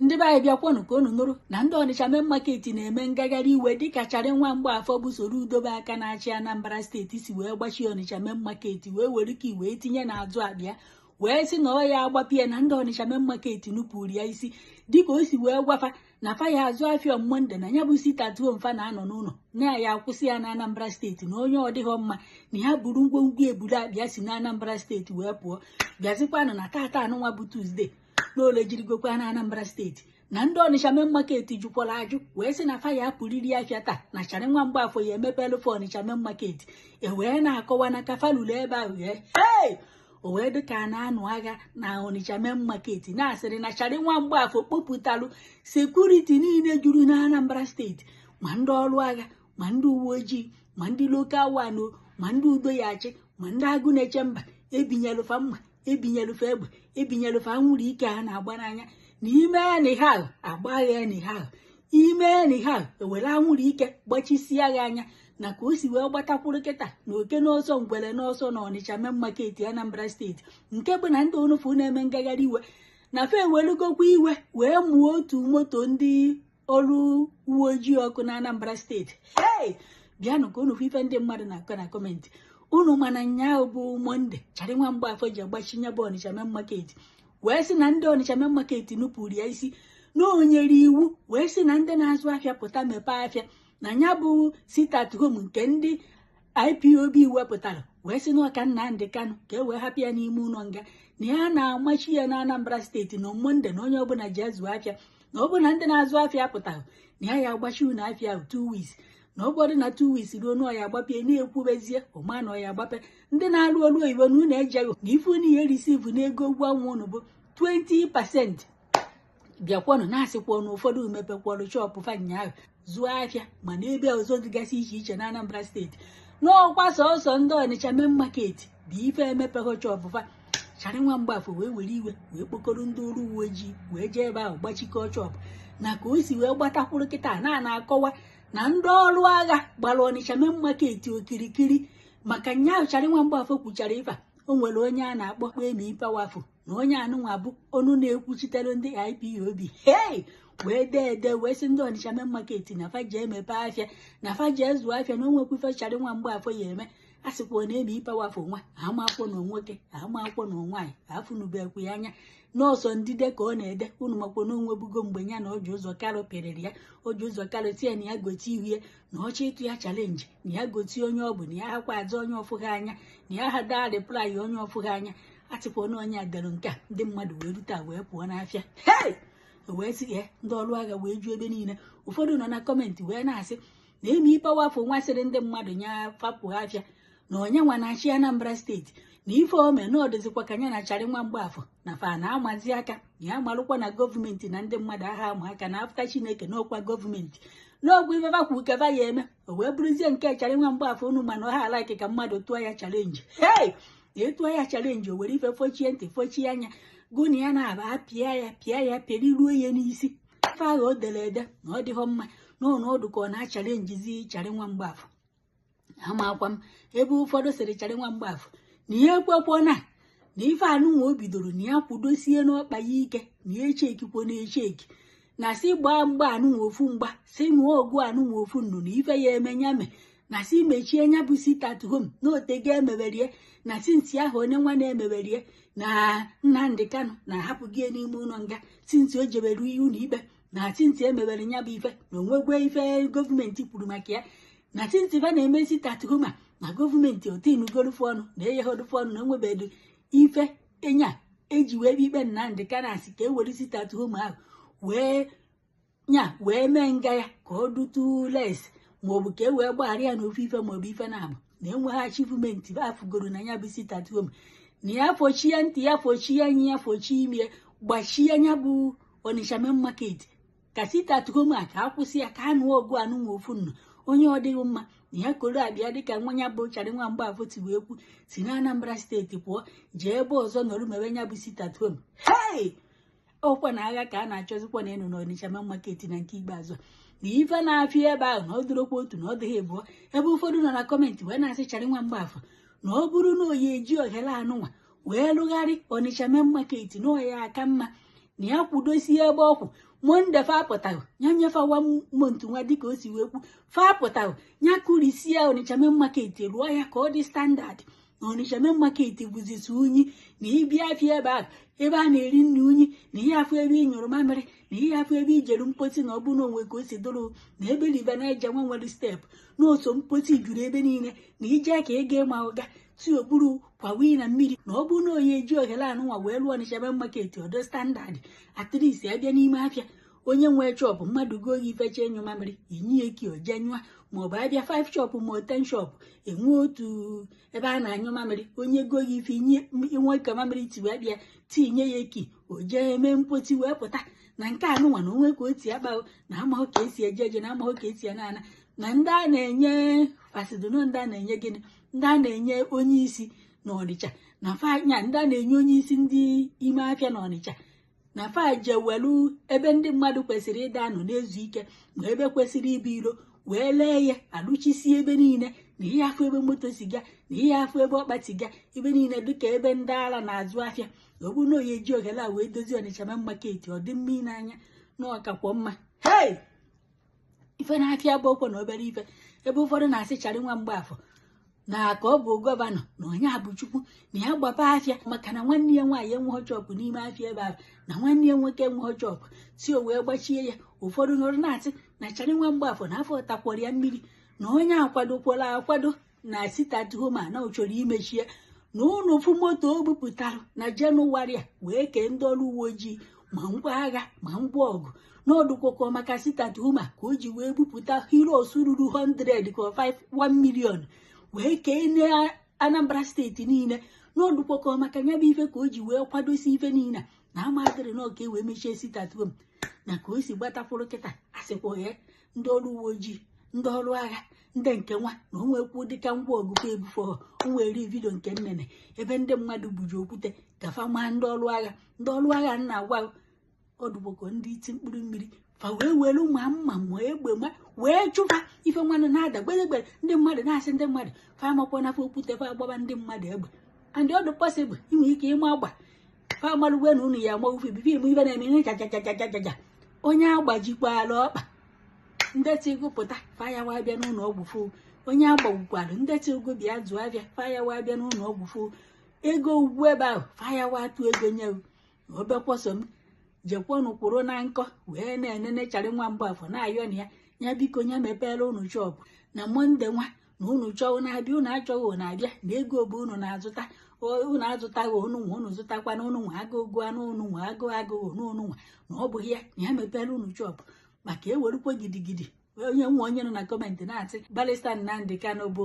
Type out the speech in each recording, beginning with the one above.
ndị be anyị bịakwanụ ka unu nụrụ na ndị Onitsha Main Market na-eme ngagharị iwe dịka Charị nwa Mgbafọ bụ soro udobe aka na-achị Anambra steeti si wee gbachie Onitsha Main Market wee were ka wee tinye n'azụ abịa wee sị na ọ ya agbapie na ndị Onitsha Main Market nupụrụ ya isi dịka o si wee gwafa na fa ya azụ afịa Monde na ya bụ sitatuo mfa na-anọ n'ụlọ na ya akwụsị ya na Anambra steeti na onye ọ dịghọ mma na ya buru ngwongwo eburu abịa si na Anambra steeti wee pụọ bịazikwanụ na tata anụnwa bụ Tuzdee n'ole jirigokwa na Anambra steeti na ndị Onitsha Main Market jụkwara ajụ wee sị na fa ya pụriri afịa taa na Charị nwa Mgbafọ ya emepelu fa Onitsha Main Market wee na-akọwa na ka falulu ebe ahụ o wee dịka na-anụ agha na Onitsha Main Market na-asịrị na Charị nwa Mgbafọ kpopụtalụ sekuriti niile juru na Anambra steeti ma ndị ọrụ agha ma ndị uwe ojii ma ndị lokal wano ma ndị udo ya achị ma ndị agụ na-eche mba ebinyelụfa mma ebinyelụfa egbe ebinyelụfa anwụrụ ike ha na-agba n'anya n'ime ya na ihe ahụ agbaghị ya na ihe ahụ ime ya na ihe ahụ ewere anwụrụ ike gbachisie ya anya na ka o si wee gbatakwuru kịta na oke n'ọsọ ngwere n'ọsọ na Onitsha Main Market Anambra steeti nke bụ na ndị onufu na-eme ngagharị iwe na fe ewelugokwa iwe wee mụọ otu moto ndị ọrụ uwe ojii ọkụ na Anambra steeti bịanụ ka onufu ife ndị mmadụ na-akọ na kọmentị unu mana nyaahụ bụ Monde Charị nwa Mgbafọ ji agbachinye bụ Onitsha Main Market wee sị na ndị Onitsha Main Market nupụrụ ya isi na o nyere iwu wee sị na ndị na-azụ afịa pụta mepee afịa na ya bụ sit-at-home nke ndị IPOB wepụtara wee sị na ọka Nnamdị Kanụ ka e wee hapụ ya n'ime ụlọ nga na ya na-amachi ya na Anambra steeti na Monde na onye ọbụla ji azụ afịa na ọ bụ na ndị na-azụ afịa apụtara na ya agbachi ụlọ afịa ahụ 2 weeks na ọ bụrụ na 2 weeks ruo na ọ ya agbapie na-ekwubezie ụma na ọ ya agbape ndị na-alụ ọrụ oyibo na unu ejeghị na ife unu ihe risivu n'ego ụgwọ ọnwa unu bụ 20% bịakwanụ na-asịkwa na ụfọdụ mepekwarụ chọpụ fanya ahụ zụọ afịa ma na ebe ọzọ dịgasị iche iche na Anambra steeti n'ọkwa sọsọ ndị Onitsha Main Market bụ ife emepeghị chọpụ fa Charị nwa Mgbafọ wee were iwe wee kpokọrọ ndị ọrụ uwe ojii wee jee ebe ahụ gbachikọọ chọpụ na ka o si wee gbatakwuru kịta na-akọwa na ndị ọrụ agha gbara Onitsha Main Market okirikiri maka nyaahụ Charị nwa Mgbafọ kwuchara ife o nwere onye a na-akpọ Emi Powerful na onye anụnwa bụ ọnụ na-ekwuchitere ndị IPOB wee dee ede wee sị ndị Onitsha Main Market na fa ji emepe afịa na fa ji ezụ afịa na onwekwa ife Charị nwa Mgbafọ ya eme a sịkwa na Emi Powerful nwa amakwọ na nwoke amakwọ na nwaanyị afụnubekwa ya anya n'ọsọ ndide ka ọ na-ede unu makwa na onwebugo mgbe ya na o ji ụzọ kalụ pịrịrị ya o ji ụzọ kalụ tie na ya gote ihu ya na ọchọ ịtụ ya chalenji na ya gote onye ọ bụ na ya hakwa azụ onye ọfụghị anya na ya hada replai onye ọfụghị anya atịkwa na onye adelu nke a ndị mmadụ wee rute wee pụọ n'afịa wee sị ya ndị ọrụ agha wee ju ebe niile ụfọdụ nọ na kọmentị wee na-asị na Emi Powerful nwa sịrị ndị mmadụ nya fapụ afịa na onye nwa na-achị Anambra steeti na ife ome na ọ dịzikwa ka anya na Charị nwa Mgbafọ na fa na-amazi aka na ya marụkwa na gọọmenti na ndị mmadụ agha ama aka na afta Chineke n'ọkwa gọọmenti n'ọgwụ ife fakwu keba ya eme o wee bụrụzie nke Charị nwa Mgbafọ unu mana ọha alaiki ka mmadụ tụọ ya chalenji na etụọ ya chalenji o were ife fochie ntị fochie anya gụ na ya na-aba pịa ya periruo ya n'isi ife agha o dere ede na ọ dịghọ mma n'ọnọdụ ka ọ na-achalenjizi Charị nwa Mgbafọ amakwa m ebe ụfọdụ sịrị Charị nwa Mgbafọ na ihe ekwekwo na ife anụnwa o bidoro na ya kwudosie n'ọkpa ya ike na ya echekikwo na-echeki na si gbaa mgba anụnwa ofu mgba si nụọ ọgụ anụnwa ofu nnu na ife ya eme nyame na si mechie nya bụ sit-at-home na otego emeberie na sinsi ahụ onye nwa na-emeberie na Nnamdị Kanụ na hapụgie n'ime ụlọ nga sinsi o jebere ụlọ ikpe na sinsi emebere nya bụ ife na onwegwe ife gọọmenti kwuru maka ya na sinsi fa na-eme sit-at-home na gọọmenti otinugorofu ọnụ na eyeghodofu ọnụ na onwebedu ife enya eji wee ikpe Nnamdị Kanụ asị ka e were sit-at-home ahụ wee mee nga ya ka ọ dutu les maọbụ ka e wee gbaghara ya n'ofe ife maọbụ ife na-abụ na enweghị achivumenti afụgoro na ya bụ sit-at-home na ya fochie ntị ya fochie anya ya fochie ime gbachie anya bụ Onitsha Main Market ka sit-at-home a ka akwụsị ya ka a nụọ ọgụ anụnwa ofu nnu onye ọ dịghị mma na ya koro abịa dịka nwa ya bụ Charị nwa Mgbafọ ti wee kwu si na Anambra steeti pụọ jee ebe ọzọ nọrụ mewe ya bụ sit-at-home ọkwa na agha ka a na-achọzikwa na ịnụ na Onitsha Main Market na nke ikpeazụ na ife na-afịa ebe ahụ na ọ dịrokwa otu na ọ dịghị ebụọ ebe ụfọdụ nọ na kọmentị wee na-asị Charị nwa Mgbafọ na ọ bụrụ na oyi eji ohere anụnwa wee lụgharị Onitsha Main Market na oya aka mma na ya kwudosie ebe ọkwụ monde fa pụtara ya nyefawa montu nwa dịka o si wee kwu fa pụtara ya kurisie Onitsha Main Market rụọ ya ka ọ dị standard na Onitsha Main Market bụzisi unyi na ịbịa afịa ebe ahụ ebe a na-eri nri unyi na ihe afọ ebe ị nyụrụ mamịrị na ihe afọ ebe ijeru mposi na ọ bụ na onwe ka o si dụrụ na ebe live na-eje nwa nwere steepụ na otu mposi juru ebe niile na ije ka ị ga-ema ụga si okpuru kwawi na mmiri na ọ bụ na onye eji ohere anụnwa wee lụọ Onitsha Main Market ọdọ standard atrisi abịa n'ime afịa onye nwee chọpụ mmadụ goo gị fecha enyo mamịrị inye eki oje nyụa maọbụ abịa 5 shọpụ ma 10 shọpụ enwe otu ebe a na-anyụ mamịrị onye goo gị ife inwe ka mamịrị tiwe abịa tinye ya eki oje eme mposi wee pụta na nke anụnwa na onwe ka o ti akpa na amahụ ka esi eje eje na amahụ ka esi ana na ndị a na-enye fasidono ndị a na-enye gịnị ndị a na-enye onye isi na Onitsha na fanya ndị a na-enye onye isi ndị ime afịa na Onitsha na faje welu ebe ndị mmadụ kwesịrị ịda anọ na-ezu ike ma ebe kwesịrị ibu iro wee lee ya alụchisi ebe niile na ihe afọ ebe moto siga na ihe afọ ebe ọkpa siga ebe niile dịka ebe ndị ala na-azụ afịa ọ bụ na onye ji ohere a wee dozie Onitsha Main Market ọ dị mma n'anya na ọkakwọ mma hei ife na-afịa bụ okwo na obere ife ebe ụfọdụ na-asịchara nwa Mgbafọ na ka ọ bụ gọvanọ na onye Abụchukwu na ya gbapa afịa maka na nwanne ya nwaanyị enweghị chọpụ n'ime afịa ebe ahụ na nwanne ya nwoke enweghị chọpụ si o wee gbachie ya ụfọdụ nọrọ na-asị na Chari nwa Mgbafọ na afọ takwara ya mmiri na onye akwadokwala akwado na sitat homa na ọ chọrọ imechie na ụlọ ofu moto o bupụtara na Jenụwarị a wee kee ndị ọrụ uwe ojii ma ngwa agha ma ngwa ọgụ n'ọdụkwọkọ maka sitat homa ka o ji wee bupụta heroes ruru 100 ka 1 million wee kee na Anambra steeti niile n'ọdụkwọkọ maka nya bụ ife ka o ji wee kwadosi ife niile na amadịrị na ọka wee mechie sitat homa na ka o si gbatakwuru kịta asịkwa ya ndị ọrụ uwe ojii ndị ọrụ agha ndị nke nwa na onwekwu dịka ngwa ọgụgụ ebufo onwere vidio nke nnene ebe ndị mmadụ buji okwute ka fa maa ndị ọrụ agha na-agwa ọdụgboko ndị iti mkpụrụ mmiri fa wee were ma mma ma egbe ma wee chụfa ife nwanne na-ada gberegbere ndị mmadụ na-asị ndị mmadụ fa amakwa na fa okwute fa agbaba ndị mmadụ egbe and ọdụ pọsịbụl inwe ike ịma agba fa amalụgwe na ụnụ ya ama ufe bibi ime ibe na-eme ihe jajajajajaja onye agbajikwala ọkpa ndeti gụpụta faya wa bịa n'ụlọ ọgwụ fụ onye agbagbukwara ndeti ego bịa zụọ abịa faya wa bịa n'ụlọ ọgwụ fụ ego ugwu ebe ahụ faya wa atụ ego nye obekwọsọ m jekwanụ kwụrụ na nkọ wee na-enene Chari nwa Mgbafọ na-ayọ na ya biko nya mepere ụnụ chọpụ na monde nwa na ụnụ chọọ na-abịa ụnụ achọghị ụnụ abịa na ego bụ ụnụ na-azụta ụnụ azụtaghị ụnụ nwa ụnụ zụtakwa na ụnụ nwa agụgụ anụ ụnụ nwa agụụ n'ụnụ nwa na ọ bụghị ya na ya mepere ụnụ chọpụ maka ewerukwa gidigidi onye nwa onye nọ na kọmentị na-asị Barrister Nnamdi Kanu bụ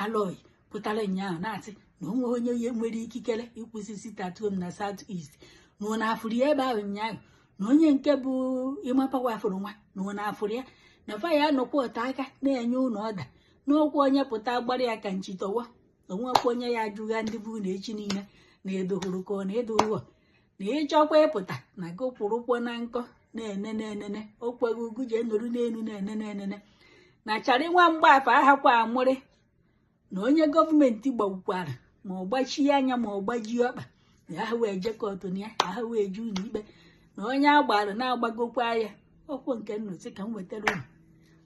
Aloy pụtara ụnyaahụ na-asị na onwe onye nwere ikikere ịkwụsị sitat home na South East na ụna afụrụ ya ebe ahụ ụnyaahụ na onye nke bụ ịmapawa afụrụ nwa na ụna afụrụ ya na fa ya nọkwa ọta aka na-enye ụlọ ọda n'okwu onye pụta gbara ya ka nchitọwa onwekwa onye ya ajụgha ndị bụ na echi niile na edohụrụ ka ọ na edoghọ na ịchọkwa ịpụta na gị kwụrụkwọ na nkọ na-enene o kweghị ugwu je nọrụ n'elu na-enene na Chari nwa Mgbafọ ahakwa amụrị na onye gọọmenti gbagbukwara ma ọ gbachie anya ma ọ gbajie ọkpa na aha wee jekọtụ na ya aha wee ju ụlọ ikpe na onye agbara na-agbagokwa ya ọkwụ nke nnọsi ka m wetara ụlọ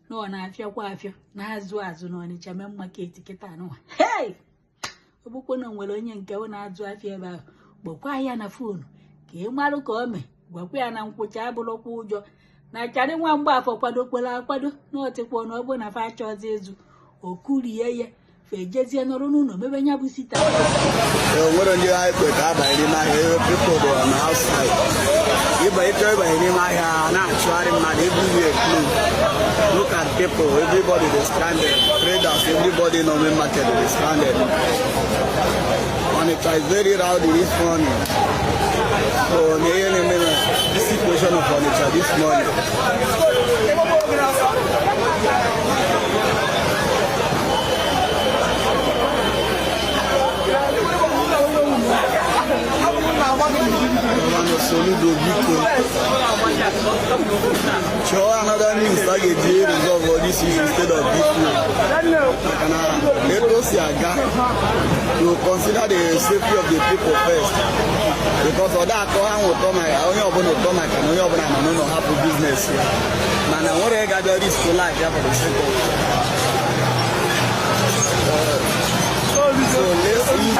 na ọ na-afịakwa afịa na-azụ azụ na Onitsha Main Market kịta anụnwa hei ọ bụkwa na nwere onye nke ọ na-azụ afịa ebe ahụ gbakwa ya na foonu ka ị marụ ka o mee gwakwa ya na nkwụcha abụrụkwa ụjọ na Chari nwa Mgbafọ kwadokwara akwado na ọtịkwa na ọ bụ na fa achọzi ịzụ okurie ya fejezie nọrọ n'ụlọ mebe nya bụ sita nwere ndị anyị kwe ka abanye n'ime ahịa people dị on outside ịba ịchọ ịbanye n'ime ahịa na-achụgharị mmadụ ebu ihe clue look at people everybody is stranded traders everybody no main market is stranded Onitsha is very rowdy this morning so n'ihe na-eme na this situation of Onitsha this morning Soludo biko Show another news that you did resolve all this issue instead of this one. Let us see a guy to consider the safety of the people first. Because of that, I will come. I only open a stomach and only open a no happy business here. Man, I want to gather this to life here for the sake of. So let's see.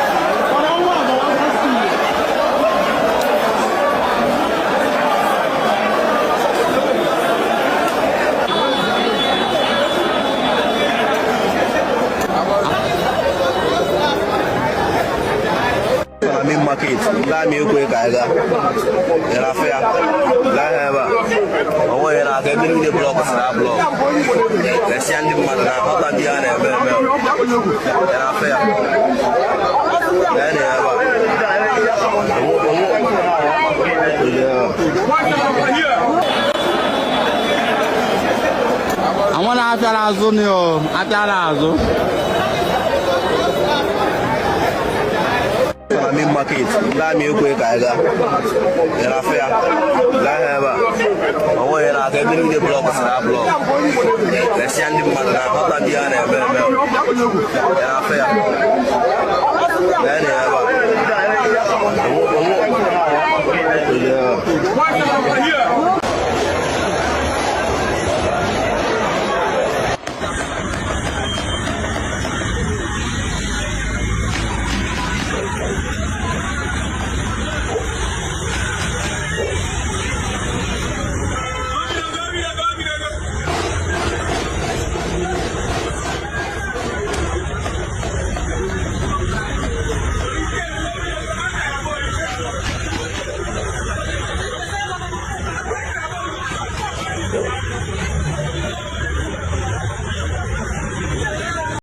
Main market, la mi ko ka ga. Era fair. La heba. O era ke mi de block sa block. Le siandi madra ha ta dia re be. Era fair. La heba. Àwọn la afẹ́ra azó ni o, afẹ́ra azó. Main market, la mi ko ka ga. Era fair. La heba. O era ke mi de block sa block. Le siandi madra ha ta dia re be. Era fair.